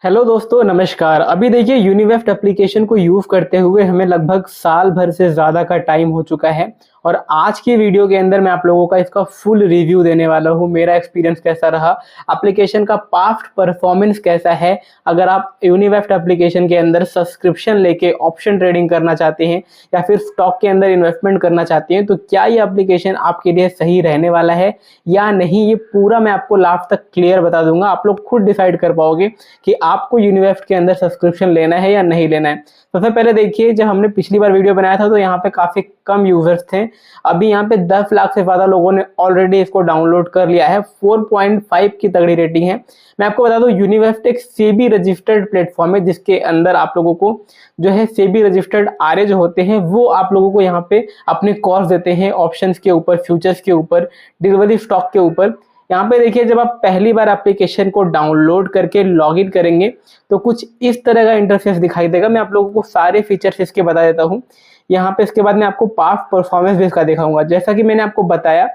Hello दोस्तों, नमस्कार। अभी देखिए यूनिवेस्ट एप्लीकेशन को यूज़ करते हुए हमें लगभग साल भर से ज़्यादा का टाइम हो चुका है और आज की वीडियो के अंदर मैं आप लोगों का इसका फुल रिव्यू देने वाला हूँ। मेरा एक्सपीरियंस कैसा रहा, एप्लीकेशन का पास्ट परफॉर्मेंस कैसा है। अगर आप यूनिवेस्ट एप्लीकेशन के अंदर सब्सक्रिप्शन लेके ऑप्शन ट्रेडिंग करना चाहते हैं या फिर स्टॉक के अंदर इन्वेस्टमेंट करना चाहते हैं तो क्या ये एप्लीकेशन आपके लिए सही रहने वाला है या नहीं, ये पूरा मैं आपको लास्ट तक क्लियर बता दूंगा। आप लोग खुद डिसाइड कर पाओगे कि आपको यूनिवेस्ट के अंदर सब्सक्रिप्शन लेना है या नहीं लेना है। सबसे पहले देखिए, जब हमने पिछली बार वीडियो बनाया था तो यहाँ पे काफ़ी कम यूजर्स थे। अभी यहाँ पे 10 लाख से ज़्यादा लोगों ने ऑलरेडी इसको डाउनलोड कर लिया है। 4.5 की तगड़ी रेटिंग है। मैं आपको बता दूं, यूनिवेस्ट एक सेबी रजिस्टर्ड प्लेटफॉर्म है जिसके अंदर आप लोगों को जो है सेबी रजिस्टर्ड आरए जो होते हैं वो आप लोगों को यहाँ पे अपने कॉल्स देते हैं ऑप्शंस के ऊपर, फ्यूचर्स के ऊपर, डिलीवरी स्टॉक के ऊपर। यहाँ पे देखिए, जब आप पहली बार एप्लीकेशन को डाउनलोड करके लॉगिन करेंगे तो कुछ इस तरह का इंटरफेस दिखाई देगा। मैं आप लोगों को सारे फीचर्स इसके बता देता हूँ यहाँ पे। इसके बाद मैं आपको पास्ट परफॉर्मेंस भी इसका दिखाऊंगा। जैसा कि मैंने आपको बताया,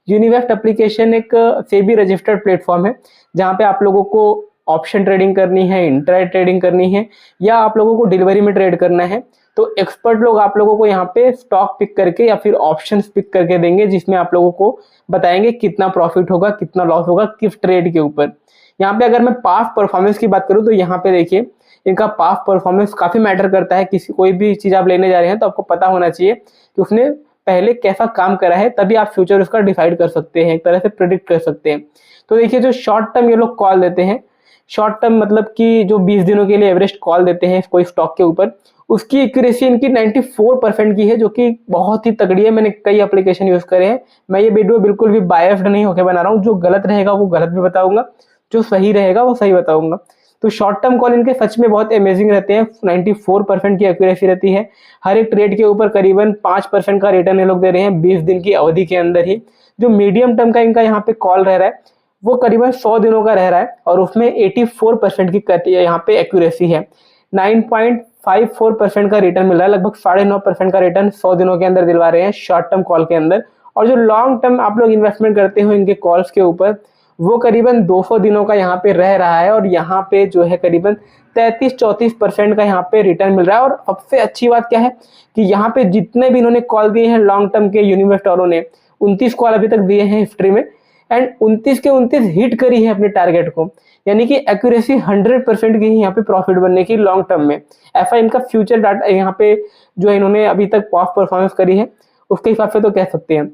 यूनिवेस्ट एप्लीकेशन एक सेबी रजिस्टर्ड प्लेटफॉर्म है जहाँ पे आप लोगों को ऑप्शन ट्रेडिंग करनी है, इंट्रा ट्रेडिंग करनी है या आप लोगों को डिलीवरी में ट्रेड करना है तो एक्सपर्ट लोग आप लोगों को यहाँ पे स्टॉक पिक करके या फिर ऑप्शंस पिक करके देंगे जिसमें आप लोगों को बताएंगे कितना प्रॉफिट होगा, कितना लॉस होगा, किस ट्रेड के ऊपर। यहाँ पे अगर मैं पास्ट परफॉर्मेंस की बात करूँ तो यहाँ पे देखिए, इनका पास्ट परफॉर्मेंस काफी मैटर करता है। कोई भी चीज आप लेने जा रहे हैं तो आपको पता होना चाहिए कि उसने पहले कैसा काम करा है, तभी आप फ्यूचर उसका डिसाइड कर सकते हैं, एक तरह से प्रिडिक्ट कर सकते हैं। तो देखिए, जो शॉर्ट टर्म ये लोग कॉल देते हैं, शॉर्ट टर्म मतलब कि जो 20 दिनों के लिए एवरेज कॉल देते हैं कोई स्टॉक के ऊपर, उसकी एक्यूरेसी इनकी 94% की है जो कि बहुत ही तगड़ी है। मैंने कई एप्लीकेशन यूज करे हैं। मैं ये वीडियो बिल्कुल भी बायस्ड नहीं होकर बना रहा हूँ। जो गलत रहेगा वो गलत भी बताऊंगा, जो सही रहेगा वो सही बताऊंगा। तो शॉर्ट टर्म कॉल इनके सच में बहुत अमेजिंग रहते हैं। 94% की एक्यूरेसी रहती है। हर एक ट्रेड के ऊपर करीबन 5% का रिटर्न ये लोग दे रहे हैं 20 दिन की अवधि के अंदर ही। जो मीडियम टर्म का इनका यहाँ पे कॉल रह रहा है वो करीबन 100 दिनों का रह रहा है और उसमें 84% की यहाँ पे एक्यूरेसी है। 9.54% का रिटर्न मिल रहा है, लगभग 9.5% का रिटर्न 100 दिनों के अंदर दिलवा रहे हैं शॉर्ट टर्म कॉल के अंदर। और जो लॉन्ग टर्म आप लोग इन्वेस्टमेंट करते हो इनके कॉल्स के ऊपर, वो करीबन 200 दिनों का यहाँ पे रह रहा है और यहाँ पे जो है करीबन 33-34% का यहाँ पे रिटर्न मिल रहा है। और सबसे अच्छी बात क्या है कि यहाँ पे जितने भी इन्होंने कॉल दिए हैं लॉन्ग टर्म के, यूनिवेस्ट वालों ने 29 कॉल अभी तक दिए हैं हिस्ट्री में एंड 29 के 29 हिट करी है अपने टारगेट को। यानी कि एक्यूरेसी 100% की है यहाँ पे प्रॉफिट बनने की लॉन्ग टर्म में। ऐसा इनका फ्यूचर डाटा यहाँ पे जो इन्होंने अभी तक पास्ट परफॉर्मेंस करी है उसके हिसाब से तो कह सकते हैं।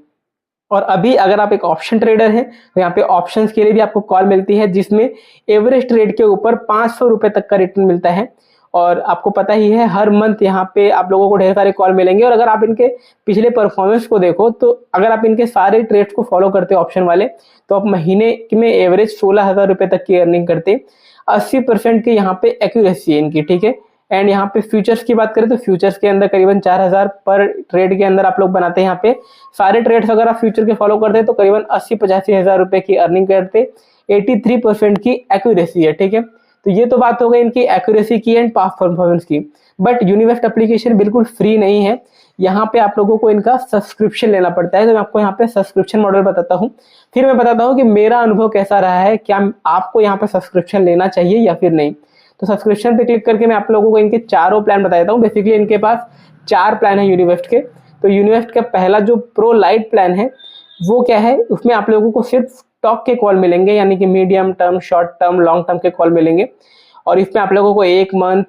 और अभी अगर आप एक ऑप्शन ट्रेडर हैं तो यहाँ पे ऑप्शंस के लिए भी आपको कॉल मिलती है जिसमें एवरेज ट्रेड के ऊपर 500 रुपए तक का रिटर्न मिलता है। और आपको पता ही है हर मंथ यहाँ पे आप लोगों को ढेर सारे कॉल मिलेंगे। और अगर आप इनके पिछले परफॉर्मेंस को देखो तो अगर आप इनके सारे ट्रेड्स को फॉलो करते हो ऑप्शन वाले तो आप महीने में एवरेज 16,000 रुपए तक की अर्निंग करते। 80% की यहाँ पे एक्यूरेसी है इनकी, ठीक है। एंड यहाँ पे फ्यूचर्स की बात करें तो फ्यूचर्स के अंदर करीबन 4,000 पर ट्रेड के अंदर आप लोग बनाते हैं। यहाँ पे सारे ट्रेड्स अगर आप फ्यूचर के फॉलो करते हैं तो करीबन 80-85 हज़ार रुपए की अर्निंग करते। 83% की एक्यूरेसी है, ठीक है। तो ये तो बात हो गई इनकी एक्यूरेसी की एंड पास्ट परफॉर्मेंस की। बट यूनिवेस्ट एप्लीकेशन बिल्कुल फ्री नहीं है। यहाँ पे आप लोगों को इनका सब्सक्रिप्शन लेना पड़ता है। तो मैं आपको यहाँ पे सब्सक्रिप्शन मॉडल बताता हूँ, फिर मैं बताता हूँ कि मेरा अनुभव कैसा रहा है, क्या आपको यहाँ पे सब्सक्रिप्शन लेना चाहिए या फिर नहीं। तो सब्सक्रिप्शन पे क्लिक करके मैं आप लोगों को इनके चारों प्लान बता देता हूँ। बेसिकली इनके पास 4 प्लान है यूनिवेस्ट के। तो यूनिवेस्ट का पहला जो प्रो लाइट प्लान है वो क्या है, उसमें आप लोगों को सिर्फ स्टॉक के कॉल मिलेंगे, यानी कि medium term, short term, long term के कॉल मिलेंगे। और इसमें आप लोगों को 1 मंथ,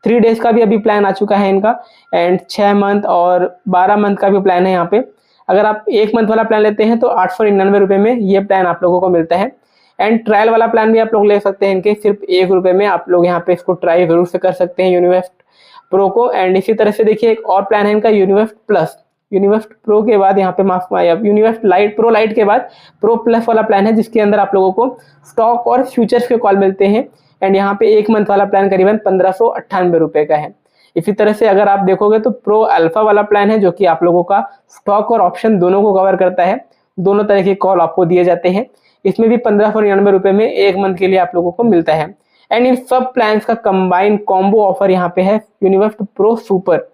3 डेज का भी अभी प्लान आ चुका है इनका एंड 6 मंथ और 12 मंथ का भी प्लान है यहाँ पे। अगर आप 1 मंथ वाला प्लान लेते हैं तो 899 रुपये में ये प्लान आप लोगों को मिलता है। एंड ट्रायल वाला प्लान भी आप लोग ले सकते हैं इनके, सिर्फ 1 रुपये में आप लोग यहाँ पे इसको ट्राई जरूर से कर सकते हैं यूनिवेस्ट प्रो को। एंड इसी तरह से देखिए एक और प्लान है इनका यूनिवेस्ट प्लस। यूनिवेस्ट प्रो के बाद यहाँ पे यूनिवेस्ट लाइट, प्रो लाइट के बाद प्रो प्लस वाला प्लान है जिसके अंदर आप लोगों को स्टॉक और फ्यूचर्स के कॉल मिलते हैं। एंड यहाँ पे 1 मंथ वाला प्लान करीबन 1598 रुपये का है। इसी तरह से अगर आप देखोगे तो प्रो अल्फा वाला प्लान है जो कि आप लोगों का स्टॉक और ऑप्शन दोनों को कवर करता है। दोनों तरह के कॉल आपको दिए जाते हैं। इसमें भी 1599 रुपये में 1 मंथ के लिए आप लोगों को मिलता है। एंड इन सब प्लान्स का कंबाइन कॉम्बो ऑफर यहाँ पे है यूनिवेस्ट प्रो सुपर,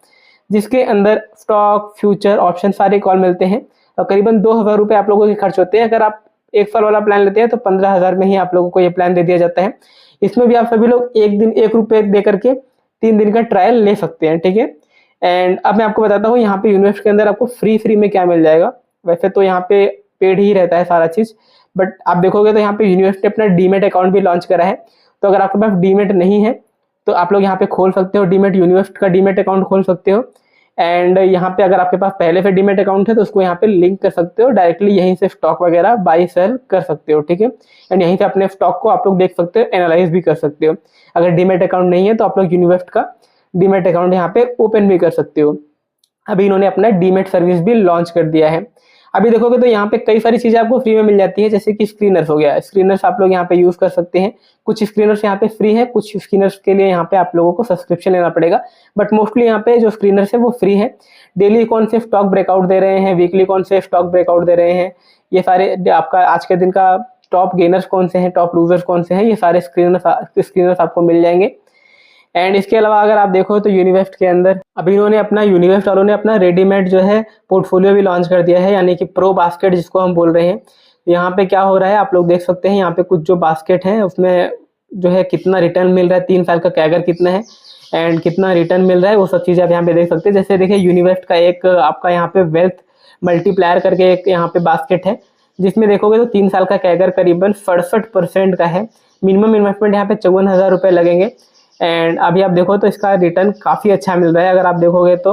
जिसके अंदर स्टॉक, फ्यूचर, ऑप्शन सारे कॉल मिलते हैं और करीबन 2,000 रुपये आप लोगों के खर्च होते हैं। अगर आप 1 साल वाला प्लान लेते हैं तो 15,000 में ही आप लोगों को ये प्लान दे दिया जाता है। इसमें भी आप सभी लोग 1 दिन 1 रुपये दे करके 3 दिन का ट्रायल ले सकते हैं, ठीक है। एंड अब मैं आपको बताता हूँ यहाँ पे यूनिवर्सिटी के अंदर आपको फ्री में क्या मिल जाएगा। वैसे तो यहाँ पे पेड ही रहता है सारा चीज़, बट आप देखोगे तो यहाँ पे यूनिवर्सिटी अपना डीमेट अकाउंट भी लॉन्च करा है। तो अगर आपके पास डीमेट नहीं है तो आप लोग यहाँ पे खोल सकते हो डीमेट, यूनिवर्सिटी का डीमेट अकाउंट खोल सकते हो। एंड यहाँ पे अगर आपके पास पहले से डीमेट अकाउंट है तो उसको यहाँ पे लिंक कर सकते हो, डायरेक्टली यहीं से स्टॉक वगैरह बाई सेल कर सकते हो, ठीक है। एंड यहीं से अपने स्टॉक को आप लोग देख सकते हो, एनालाइज भी कर सकते हो। अगर डीमेट अकाउंट नहीं है तो आप लोग यूनिवर्सिटी का डीमेट अकाउंट यहाँ पे ओपन भी कर सकते हो। अभी इन्होंने अपना डीमेट सर्विस भी लॉन्च कर दिया है। अभी देखोगे तो यहाँ पे कई सारी चीज़ें आपको फ्री में मिल जाती है, जैसे कि स्क्रीनर्स हो गया। स्क्रीनर्स आप लोग यहाँ पे यूज़ कर सकते हैं। कुछ स्क्रीनर्स यहाँ पे फ्री है, कुछ स्क्रीनर्स के लिए यहाँ पे आप लोगों को सब्सक्रिप्शन लेना पड़ेगा, बट मोस्टली यहाँ पे जो स्क्रीनर्स है वो फ्री है। डेली कौन से स्टॉक ब्रेकआउट दे रहे हैं, वीकली कौन से स्टॉक ब्रेकआउट दे रहे हैं, ये सारे आपका आज के दिन का टॉप गेनर्स कौन से हैं, टॉप लूजर्स कौन से हैं, ये सारे स्क्रीनर्स आपको मिल जाएंगे। एंड इसके अलावा अगर आप देखो तो यूनिवेस्ट के अंदर अभी इन्होंने अपना यूनिवेस्ट वालों ने अपना रेडीमेड जो है पोर्टफोलियो भी लॉन्च कर दिया है, यानी कि प्रो बास्केट जिसको हम बोल रहे हैं। यहाँ पे क्या हो रहा है आप लोग देख सकते हैं, यहाँ पे कुछ जो बास्केट है उसमें जो है कितना रिटर्न मिल रहा है, 3 साल का कैगर कितना है एंड कितना रिटर्न मिल रहा है, वो सब चीज़ें आप यहाँ पे देख सकते हैं। जैसे देखिए यूनिवेस्ट का एक आपका यहाँ पे वेल्थ मल्टीप्लायर करके एक यहाँ पे बास्केट है, जिसमें देखोगे तो 3 साल का कैगर करीबन 67% का है। मिनिमम इन्वेस्टमेंट यहाँ पे 54,000 रुपये लगेंगे एंड अभी आप देखो तो इसका रिटर्न काफ़ी अच्छा मिल रहा है। अगर आप देखोगे तो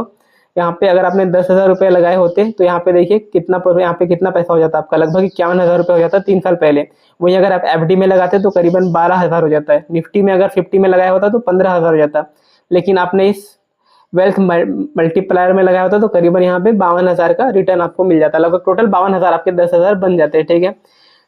यहाँ पे अगर आपने 10,000 रुपये लगाए होते तो यहाँ पे देखिए यहाँ पे कितना पैसा हो जाता है आपका, लगभग 51,000 रुपये हो जाता है 3 साल पहले। वहीं अगर आप एफडी में लगाते तो करीबन 12,000 हो जाता है। निफ्टी में अगर 50 में लगाया होता तो 15,000 हो जाता, लेकिन आपने इस वेल्थ मल्टीप्लायर में लगाया होता तो करीबन यहाँ पे 52,000 का रिटर्न आपको मिल जाता है। लगभग टोटल 52,000 आपके 10,000 बन जाते हैं, ठीक है।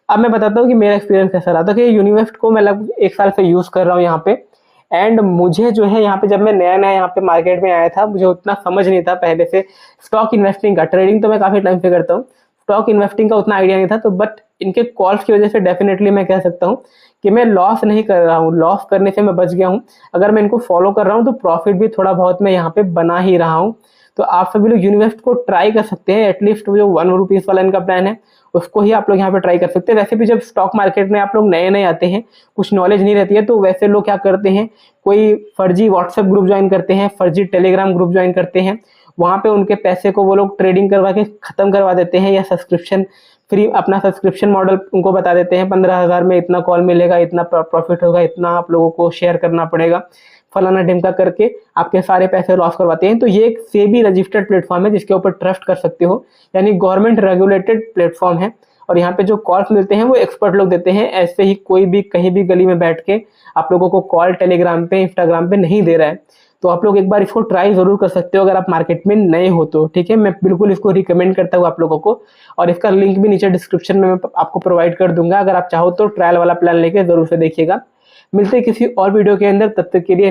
अब मैं बताता हूँ कि मेरा एक्सपीरियंस कैसा रहा था। कि यूनिवेस्ट को मैं लगभग 1 साल से यूज़ कर रहा हूँ यहाँ पे, एंड मुझे जो है यहाँ पे जब मैं नया यहाँ पे मार्केट में आया था मुझे उतना समझ नहीं था पहले से स्टॉक इन्वेस्टिंग का। ट्रेडिंग तो मैं काफ़ी टाइम से करता हूँ, स्टॉक इन्वेस्टिंग का उतना आइडिया नहीं था। तो बट इनके कॉल्स की वजह से डेफिनेटली मैं कह सकता हूँ कि मैं लॉस नहीं कर रहा हूँ, लॉस करने से मैं बच गया हूँ। अगर मैं इनको फॉलो कर रहा हूँ तो प्रॉफिट भी थोड़ा बहुत मैं यहाँ पे बना ही रहा हूँ। तो आप सभी लोग यूनिवेस्ट को ट्राई कर सकते हैं। एटलीस्ट जो 1 रुपीज़ वाला इनका प्लान है उसको ही आप लोग यहाँ पे ट्राई कर सकते हैं। वैसे भी जब स्टॉक मार्केट में आप लोग नए आते हैं, कुछ नॉलेज नहीं रहती है, तो वैसे लोग क्या करते हैं, कोई फर्जी व्हाट्सएप ग्रुप ज्वाइन करते हैं, फर्जी टेलीग्राम ग्रुप ज्वाइन करते हैं। वहाँ पे उनके पैसे को वो लोग ट्रेडिंग करवा के ख़त्म करवा देते हैं, या अपना सब्सक्रिप्शन मॉडल उनको बता देते हैं 15,000 में इतना कॉल मिलेगा, इतना प्रॉफिट होगा, इतना आप लोगों को शेयर करना पड़ेगा, फलाना ढिमका करके आपके सारे पैसे लॉस करवाते हैं। तो ये एक सेबी रजिस्टर्ड प्लेटफॉर्म है जिसके ऊपर ट्रस्ट कर सकते हो, यानी गवर्नमेंट रेगुलेटेड प्लेटफॉर्म है। और यहाँ पे जो कॉल्स मिलते हैं वो एक्सपर्ट लोग देते हैं, ऐसे ही कोई भी कहीं भी गली में बैठ के आप लोगों को कॉल टेलीग्राम पे इंस्टाग्राम पे नहीं दे रहा है। तो आप लोग एक बार इसको ट्राई जरूर कर सकते हो अगर आप मार्केट में नए हो तो, ठीक है। मैं बिल्कुल इसको रिकमेंड करता हूँ आप लोगों को, और इसका लिंक भी नीचे डिस्क्रिप्शन में मैं आपको प्रोवाइड कर दूंगा। अगर आप चाहो तो ट्रायल वाला प्लान लेके जरूर से देखिएगा। मिलते हैं किसी और वीडियो के अंदर, तब तक के लिए